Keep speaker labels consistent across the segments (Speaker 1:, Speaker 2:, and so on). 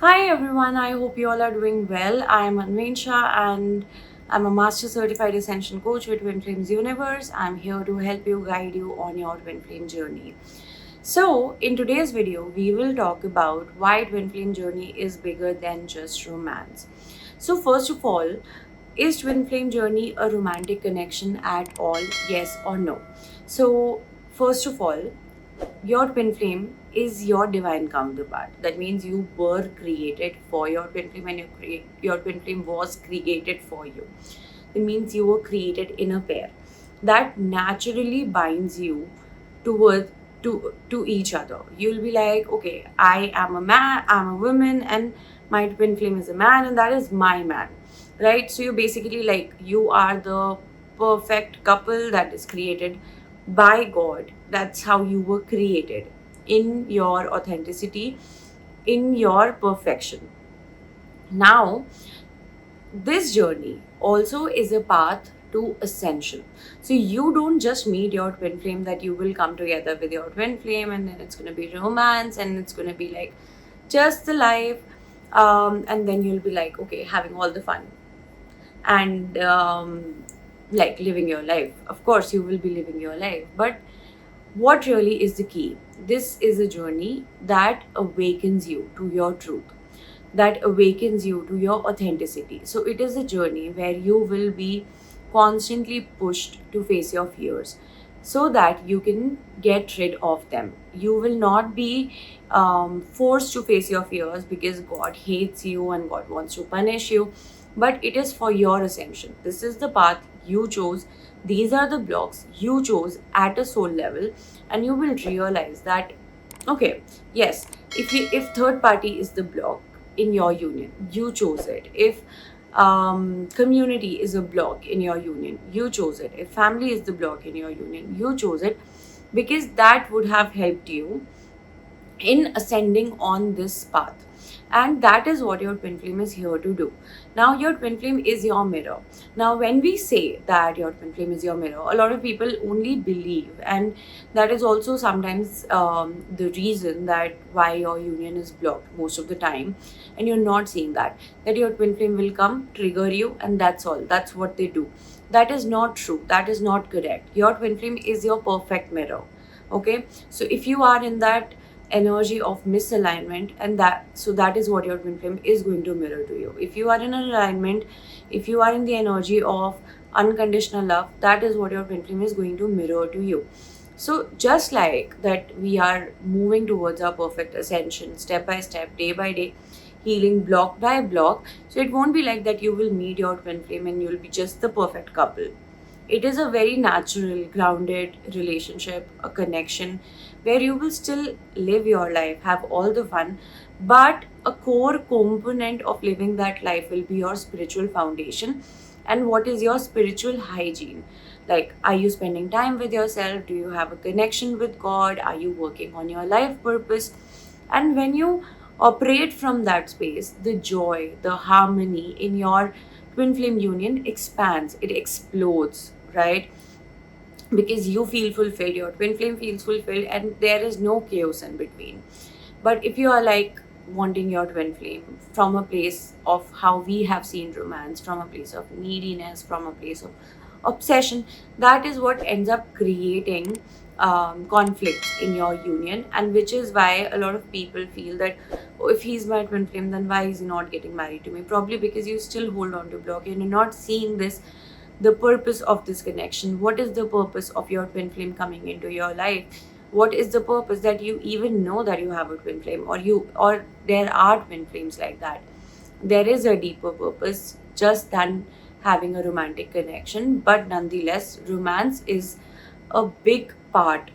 Speaker 1: Hi everyone, I hope you all are doing well. I am Anveen Shah and I'm a Master Certified Ascension Coach with Twin Flames Universe. I'm here to help you guide you on your Twin Flame journey. So, in today's video, we will talk about why Twin Flame journey is bigger than just romance. So, first of all, is Twin Flame journey a romantic connection at all? Yes or no? So, first of all, your twin flame is your divine counterpart. That means you were created for your twin flame and your twin flame was created for you. It means you were created in a pair. That naturally binds you toward to each other. You'll be like, okay, I am a man, I'm a woman, and my twin flame is a man, and that is my man. Right? So you basically like you are the perfect couple that is created by God. That's how you were created in your authenticity, in your perfection. Now, this journey also is a path to ascension. So, you don't just meet your twin flame, that you will come together with your twin flame and then it's going to be romance and it's going to be like just the life. And then you'll be like, okay, having all the fun and like living your life. Of course, you will be living your life, but what really is the key? This is a journey that awakens you to your truth, that awakens you to your authenticity. So, it is a journey where you will be constantly pushed to face your fears so that you can get rid of them. You will not be forced to face your fears because God hates you and God wants to punish you, but it is for your ascension. This is the path you chose. These are the blocks you chose at a soul level, and you will realize that okay, yes, if third party is the block in your union, you chose it. If community is a block in your union, you chose it. If family is the block in your union, you chose it, because that would have helped you in ascending on this path. And that is what your twin flame is here to do. Now, your twin flame is your mirror. Now, when we say that your twin flame is your mirror, a lot of people only believe, and that is also sometimes the reason that why your union is blocked most of the time, and you're not seeing that your twin flame will come trigger you, and that's all. That's what they do. That is not true. That is not correct. Your twin flame is your perfect mirror. Okay, so if you are in that energy of misalignment, and that is what your twin flame is going to mirror to you. If you are in an alignment, if you are in the energy of unconditional love, that is what your twin flame is going to mirror to you. So just like that, we are moving towards our perfect ascension step by step, day by day, healing block by block. So it won't be like that you will meet your twin flame and you'll be just the perfect couple. It is a very natural, grounded relationship, a connection where you will still live your life, have all the fun, but a core component of living that life will be your spiritual foundation. And what is your spiritual hygiene? Like, are you spending time with yourself? Do you have a connection with God? Are you working on your life purpose? And when you operate from that space, the joy, the harmony in your twin flame union expands, it explodes, right? Because you feel fulfilled, your twin flame feels fulfilled, and there is no chaos in between. But if you are like wanting your twin flame from a place of how we have seen romance, from a place of neediness, from a place of obsession, that is what ends up creating conflicts in your union. And which is why a lot of people feel that, oh, if he's my twin flame, then why is he not getting married to me? Probably because you still hold on to block and you're not seeing this, the purpose of this connection. What is the purpose of your twin flame coming into your life? What is the purpose that you even know that you have a twin flame, or there are twin flames like that? There is a deeper purpose just than having a romantic connection, but nonetheless, romance is a big part,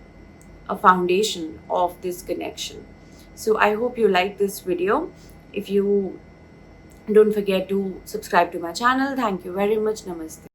Speaker 1: a foundation of this connection. So I hope you like this video. If you don't forget to subscribe to my channel. Thank you very much. Namaste.